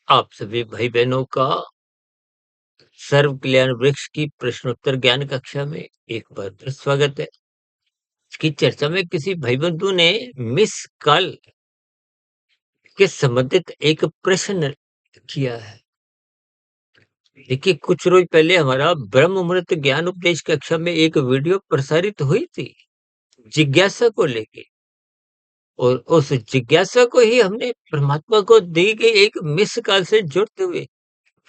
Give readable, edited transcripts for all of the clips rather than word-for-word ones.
आप सभी भाई बहनों का सर्व कल्याण वृक्ष की प्रश्नोत्तर ज्ञान कक्षा में एक बार फिर स्वागत है। इसकी चर्चा में किसी भाई बंधु ने मिस कॉल के संबंधित एक प्रश्न किया है। देखिए, कुछ रोज पहले हमारा ब्रह्म मुहूर्त ज्ञान उपदेश कक्षा में एक वीडियो प्रसारित हुई थी जिज्ञासा को लेके, और उस जिज्ञासा को ही हमने परमात्मा को दी गई एक मिस कॉल से जोड़ते हुए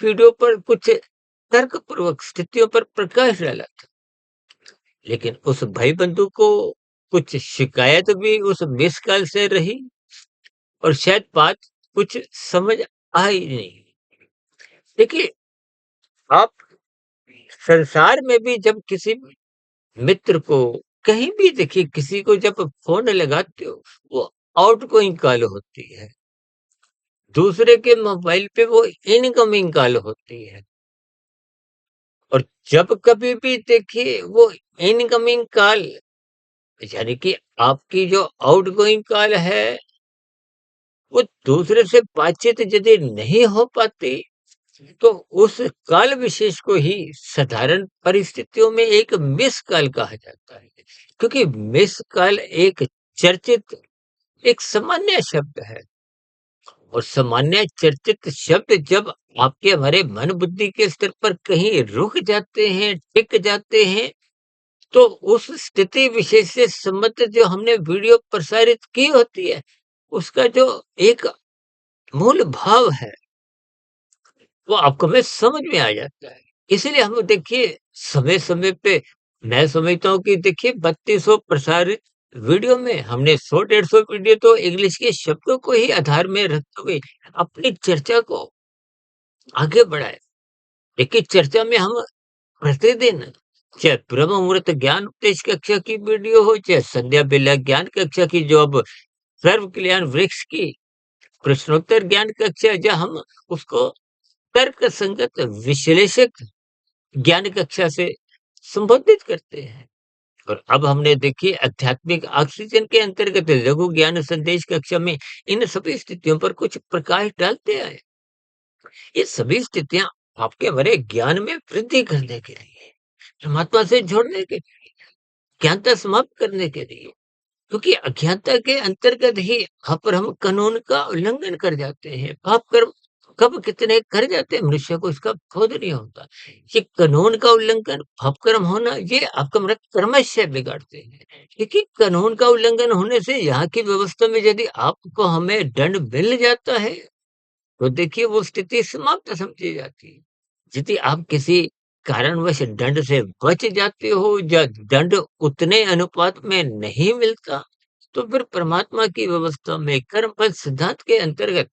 वीडियो पर कुछ तर्कपूर्वक स्थितियों पर प्रकाश डाला था। लेकिन उस भाई बंधु को कुछ शिकायत भी उस मिस कॉल से रही, और शायद बात कुछ समझ आई नहीं। देखिए, आप संसार में भी जब किसी मित्र को कहीं भी देखिए, किसी को जब फोन लगाते हो, वो आउटगोइंग कॉल होती है, दूसरे के मोबाइल पे वो इनकमिंग कॉल होती है। और जब कभी भी देखिए वो इनकमिंग कॉल, यानी कि आपकी जो आउटगोइंग कॉल है, वो दूसरे से बातचीत यदि नहीं हो पाती, तो उस काल विशेष को ही साधारण परिस्थितियों में एक मिस कॉल कहा जाता है। क्योंकि मिस कॉल एक चर्चित, एक सामान्य शब्द है, और सामान्य चर्चित शब्द जब आपके हमारे मन बुद्धि के स्तर पर कहीं रुक जाते हैं, टिक जाते हैं, तो उस स्थिति विशेष से संबंधित जो हमने वीडियो प्रसारित की होती है, उसका जो एक मूल भाव है, वो आपको में समझ में आ जाता है। इसीलिए हम देखिए, समय-समय पे मैं समझता हूँ कि देखिए 3200 प्रसारित वीडियो में हमने 100 150 वीडियो तो इंग्लिश के शब्दों को ही आधार में रखते हुए अपनी चर्चा को आगे बढ़ाया। देखिए, चर्चा में हम प्रतिदिन, चाहे ब्रह्म मुहूर्त ज्ञान उपदेश कक्षा की वीडियो हो, चाहे संध्या बेला ज्ञान कक्षा की, जो अब सर्व कल्याण वृक्ष की प्रश्नोत्तर ज्ञान कक्षा, जहाँ हम उसको तर्क संगत विश्लेषक ज्ञान कक्षा से संबोधित करते हैं। और अब हमने देखिए आध्यात्मिक ऑक्सीजन के अंतर्गत लघु ज्ञान संदेश कक्षा में इन सभी स्थितियों पर कुछ प्रकाश डालते आए। ये सभी स्थितियां आपके हमारे ज्ञान में वृद्धि करने के लिए, परमात्मा से जोड़ने के लिए, अज्ञानता समाप्त करने के लिए। क्योंकि अज्ञानता के अंतर्गत ही यहाँ पर हम कानून का उल्लंघन कर जाते हैं। पाप कर्म कब कितने कर जाते हैं, मनुष्य को इसका बोध नहीं होता। ये कानून का उल्लंघन, पाप कर्म होना, ये आपका मृत क्रमशः बिगाड़ते हैं। क्योंकि कानून का उल्लंघन होने से यहाँ की व्यवस्था में यदि आपको हमें दंड मिल जाता है, तो देखिए वो स्थिति समाप्त समझी जाती है। यदि आप किसी कारणवश दंड से बच जाते हो, या दंड उतने अनुपात में नहीं मिलता, तो फिर परमात्मा की व्यवस्था में कर्मफल सिद्धांत के अंतर्गत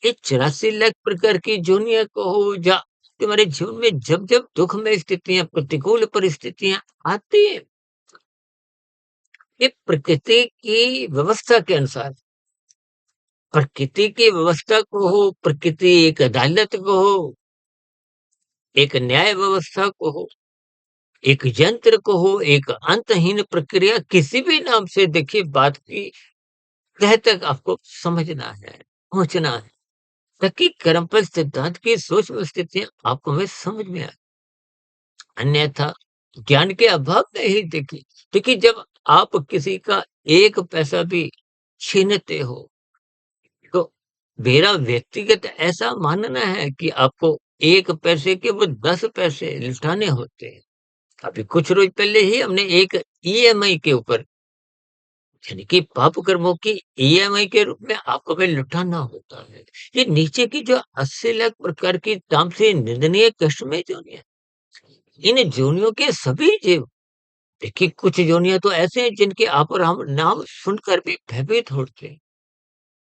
ये 84 लाख प्रकार की जोनियां को हो, या तुम्हारे जीवन में जब जब दुखमय स्थितियां, प्रतिकूल परिस्थितियां आती है, ये प्रकृति की व्यवस्था के अनुसार, प्रकृति की व्यवस्था को हो, प्रकृति एक अदालत को हो, एक न्याय व्यवस्था को हो, एक यंत्र को हो, एक अंतहीन प्रक्रिया, किसी भी नाम से देखिए बात की तह तक आपको समझना है, पहुंचना है, ताकि कर्मफल सिद्धांत की सूक्ष्म स्थितियां आपको में समझ में आए। अन्यथा ज्ञान के अभाव में ही देखिए, देखिए जब आप किसी का एक पैसा भी छीनते हो, तो मेरा व्यक्तिगत ऐसा मानना है कि आपको एक पैसे के वो 10 पैसे लुटाने होते हैं। अभी कुछ रोज पहले ही हमने एक ईएमआई के ऊपर, यानी कि पाप कर्मों की ईएमआई के रूप में आपको हमें लुटाना होता है। ये नीचे की जो 80 लाख प्रकार की तामसी निंदनीय कष्टमय जोनियां, इन जोनियों के सभी जीव, देखिए कुछ जोनियां तो ऐसे हैं जिनके आप और हम नाम सुनकर भी भयभीत होते हैं।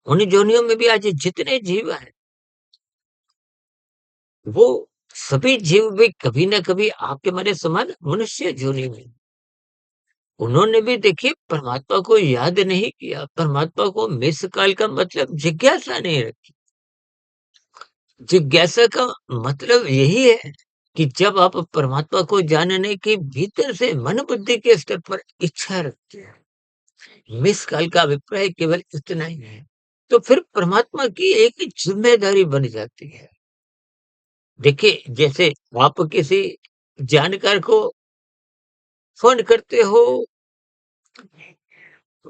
उन जोनियों में भी आज जितने जीव हैं, वो सभी जीव भी कभी ना कभी आपके हमारे समान मनुष्य जोनि में, उन्होंने भी देखिए परमात्मा को याद नहीं किया, परमात्मा को मिस कॉल का मतलब जिज्ञासा नहीं रखी। जिज्ञासा का मतलब यही है कि जब आप परमात्मा को जानने के भीतर से मन बुद्धि के स्तर पर इच्छा रखते हैं। मिस कॉल का अभिप्राय केवल इतना ही है तो फिर परमात्मा की एक ज़िम्मेदारी बन जाती है। देखिए, जैसे आप किसी जानकार को फ़ोन करते हो,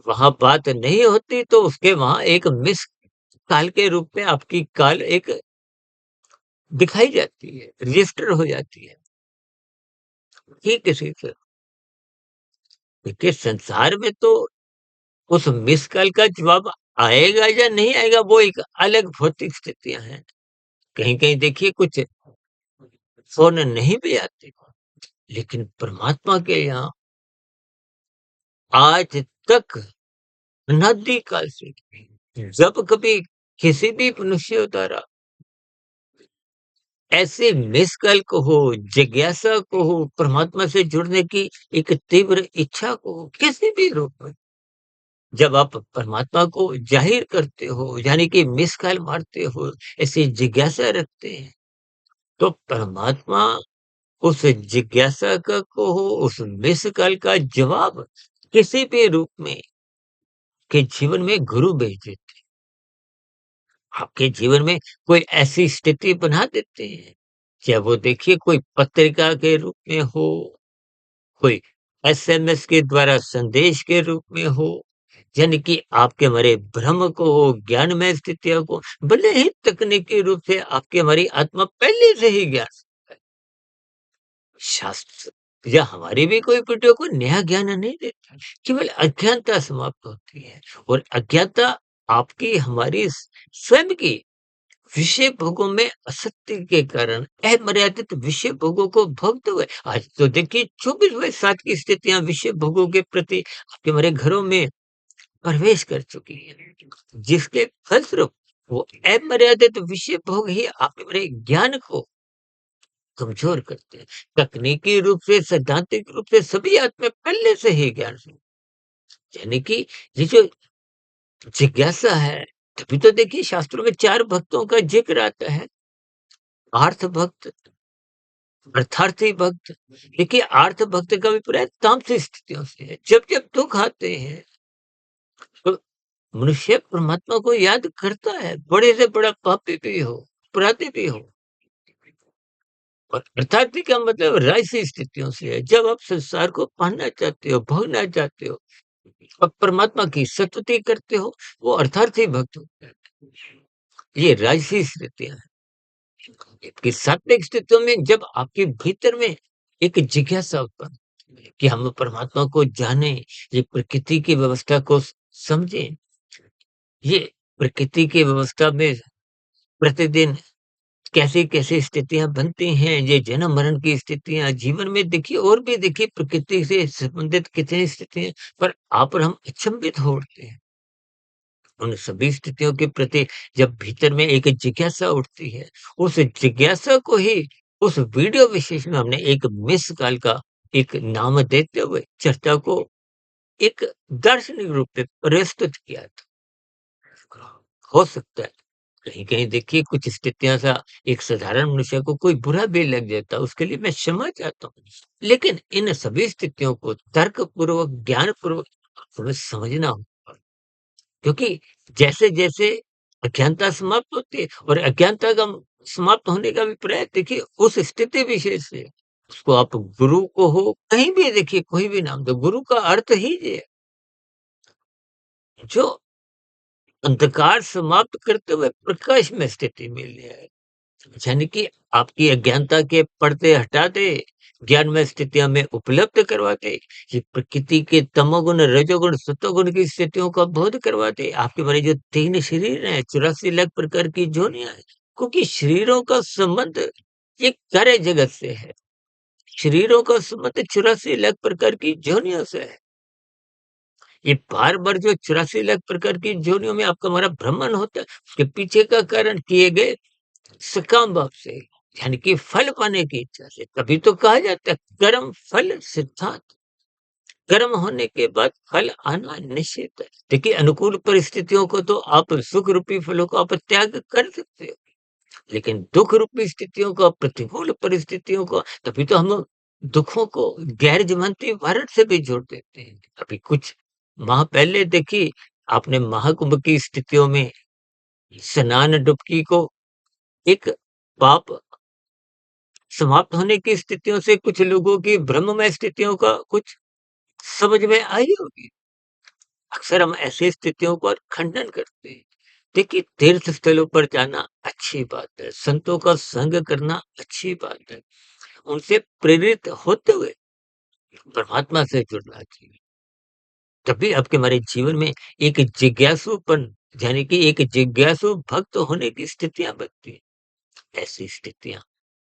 वहाँ बात नहीं होती तो उसके वहाँ एक मिस्ड कॉल के रूप में आपकी कॉल एक दिखाई जाती है, रजिस्टर हो जाती है। ये किसी से देखिए संसार में तो उस मिस्ड कॉल का जवाब आएगा या नहीं आएगा वो एक अलग भौतिक स्थितियाँ हैं। कहीं-कहीं देखिए कुछ फ़ोन नहीं भी आते, लेकिन परमात्मा के यहाँ आज तक अनादिकाल से जब कभी किसी भी मनुष्य द्वारा ऐसे मिस कॉल को हो, जिज्ञासा को हो, परमात्मा से जुड़ने की एक तीव्र इच्छा को हो, किसी भी रूप में, जब आप परमात्मा को ज़ाहिर करते हो, यानी कि मिस कॉल मारते हो, ऐसी जिज्ञासा रखते हैं, तो परमात्मा उस जिज्ञासा का को हो, उस मिस कॉल का जवाब किसी भी रूप में के जीवन में गुरु भेज देते हैं। आपके जीवन में कोई ऐसी स्थिति बना देते हैं, चाहे वो देखिए कोई पत्रिका के रूप में हो, कोई एसएमएस के द्वारा संदेश के रूप में हो, यानी कि आपके हमारे भ्रम को हो, ज्ञानमय स्थितियों को, भले ही तकनीकी रूप से आपकी हमारी आत्मा पहले से ही ज्ञान है। शास्त्र या हमारी भी कोई वीडियो को नया ज्ञान नहीं देता, केवल अज्ञानता समाप्त होती है और अज्ञानता आपकी हमारी स्वयं की विषय भोगों में असक्ति के कारण अमर्यादित विषय भोगों को भोगते हुए आज तो देखिए 24/7 की स्थितियां विषय भोगों के प्रति आपके हमारे घरों में प्रवेश कर चुकी है, जिसके फलस्वरूप वो अमर्यादित विषय भोग ही आपके हमारे ज्ञान को कमजोर करते हैं। तकनीकी रूप से, सैद्धांतिक रूप से सभी आत्मा पहले से ही ज्ञान है। यानी कि ये जो जिज्ञासा है, तभी तो देखिए शास्त्रों में 4 भक्तों का जिक्र आता है। आर्थ भक्त, अर्थार्थी भक्त। देखिए आर्थ भक्त का अभिप्राय तामसिक स्थितियों से है। जब-जब दुःख आते हैं, तो मनुष्य परमात्मा को याद करता है, बड़े से बड़ा पापी भी हो, अपराधी भी हो। और अर्थार्थी का मतलब राजसी स्थितियों से है। जब आप संसार को पाना चाहते हो, भोगना चाहते हो, अब परमात्मा की स्तुति करते हो, वो अर्थार्थी भक्त होता है। ये राजसी स्थितियाँ हैं। कि सात्विक स्थितियों में जब आपके भीतर में एक जिज्ञासा उत्पन्न होती है कि हम परमात्मा को जानें, ये प्रकृति की व्यवस्था को समझें, ये प्रकृति की व्यवस्था में प्रतिदिन कैसी-कैसी स्थितियाँ बनती हैं, ये जन्म-मरण की स्थितियाँ, जीवन में देखिए और भी देखिए प्रकृति से संबंधित कितनी स्थितियाँ पर आप और हम अचंभित हो उठते हैं। उन सभी स्थितियों के प्रति जब भीतर में एक जिज्ञासा उठती है, उस जिज्ञासा को ही उस वीडियो विशेष में हमने एक मिस कॉल का एक नाम देते हुए चर्चा को एक दार्शनिक रूप में प्रस्तुत किया था। हो सकता है कहीं-कहीं देखिए कुछ स्थितियाँ सा एक साधारण मनुष्य को कोई बुरा भी लग जाता है, उसके लिए मैं क्षमा चाहता हूँ। लेकिन इन सभी स्थितियों को तर्कपूर्वक, ज्ञानपूर्वक हमें समझना होगा। क्योंकि जैसे-जैसे अज्ञानता समाप्त होती है और अज्ञानता का समाप्त होने का अभिप्राय देखिए उस स्थिति विशेष से, उसको आप गुरु को हो, कहीं भी देखिए कोई भी नाम दो, गुरु का अर्थ ही ये है, जो अंधकार समाप्त करते हुए प्रकाश में स्थिति मिल जाए। यानी कि आपकी अज्ञानता के पर्दे हटा दे, ज्ञानमय स्थितियाँ में उपलब्ध करवा दे, ये प्रकृति के तमोगुण, रजोगुण, सतोगुण की स्थितियों का बोध करवा दे। आपके हमारे जो 3 शरीर हैं, 84 लाख प्रकार की योनियाँ हैं, क्योंकि शरीरों का संबंध ये कार्य जगत से है। शरीरों का संबंध 84 लाख प्रकार की योनियों से है। ये बार-बार जो 84 लाख प्रकार की योनियों में आपका हमारा भ्रमण होता है, उसके पीछे का कारण किए गए सकाम भाव से, यानी कि फल पाने की इच्छा से। तभी तो कहा जाता है कर्म फल सिद्धांत। कर्म होने के बाद फल आना निश्चित है। देखिए अनुकूल परिस्थितियों को तो आप सुख रूपी फलों को आप त्याग कर सकते हो, लेकिन दुःख रूपी स्थितियों को, प्रतिकूल परिस्थितियों को तभी तो हम दुखों को गैर ज़मानती वारंट से भी जोड़ देते हैं। अभी कुछ माह पहले देखिए आपने महाकुंभ की स्थितियों में स्नान डुबकी को एक पाप समाप्त होने की स्थितियों से कुछ लोगों की ब्रह्ममय स्थितियों का कुछ समझ में आई होगी। अक्सर हम ऐसी स्थितियों पर खंडन करते हैं। देखिए, तीर्थ स्थलों पर जाना अच्छी बात है, संतों का संग करना अच्छी बात है, उनसे प्रेरित होते हुए परमात्मा से जुड़ना चाहिए। तभी आपके हमारे जीवन में एक जिज्ञासुपन, यानी कि एक जिज्ञासु भक्त होने की स्थितियाँ बनती हैं। ऐसी स्थितियाँ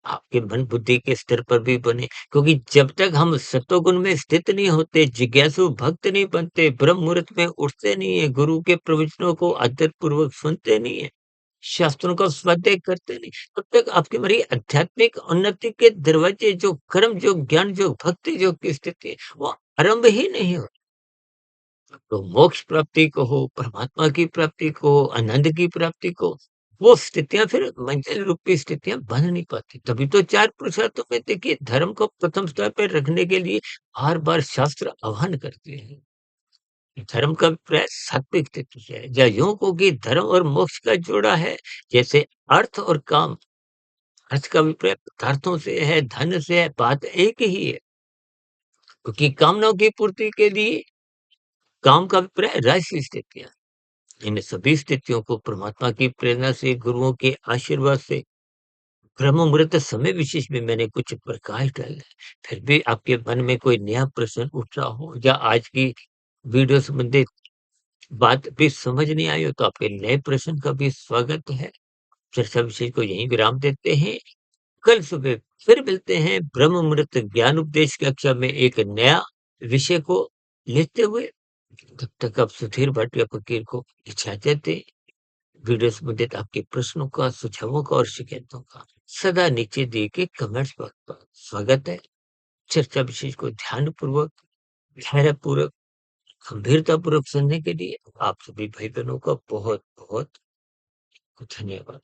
आपके मन बुद्धि के स्तर पर भी बने, क्योंकि जब तक हम सतोगुण में स्थित नहीं होते, जिज्ञासु भक्त नहीं बनते, ब्रह्म मुहूर्त में उठते नहीं है, गुरु के प्रवचनों को आदर पूर्वक सुनते नहीं है, शास्त्रों का स्वाध्याय करते नहीं, तब तक आपकी हमारी आध्यात्मिक उन्नति के दरवाजे, जो कर्म, जो ज्ञान, जो भक्ति, जो की स्थिति है, वो आरंभ ही नहीं हो। तो मोक्ष प्राप्ति को हो, परमात्मा की प्राप्ति को हो, आनंद की प्राप्ति को, वो स्थितियाँ फिर मंजिल रूपी स्थितियाँ बन नहीं पाती। तभी तो 4 पुरुषार्थों में देखिए, धर्म को प्रथम स्थान पे रखने के लिए बार-बार शास्त्र आह्वान करते हैं। धर्म का अभिप्राय सात्विक स्थिति से है, या यूँ कहो कि धर्म और मोक्ष का जोड़ा है, जैसे अर्थ और काम। अर्थ का अभिप्राय पदार्थों से है, धन से है, बात एक ही है। क्योंकि कामनाओं की पूर्ति के लिए काम का अभिप्राय राजसी स्थितियाँ। इन सभी स्थितियों को परमात्मा की प्रेरणा से, गुरुओं के आशीर्वाद से, ब्रह्म मुहूर्त समय विशेष में मैंने कुछ प्रकाश डाला है। फिर भी आपके मन में कोई नया प्रश्न उठ रहा हो, या आज की वीडियो संबंधित बात भी समझ नहीं आई हो, तो आपके नए प्रश्न का भी स्वागत है। चर्चा विषय को यहीं विराम देते हैं। कल सुबह फिर मिलते हैं ब्रह्म मुहूर्त ज्ञान उपदेश कक्षा में एक नया विषय को लेते हुए। तब तक आप सुधीर भाटिया फकीर को इजाजत दें। वीडियो संबंधित आपके प्रश्नों का, सुझावों का और शिकायतों का सदा नीचे दिए गए कमेंट्स बॉक्स पर स्वागत है। चर्चा विशेष को ध्यानपूर्वक, धैर्यपूर्वक, गंभीरतापूर्वक सुनने के लिए आप सभी भाई बहनों का बहुत बहुत धन्यवाद।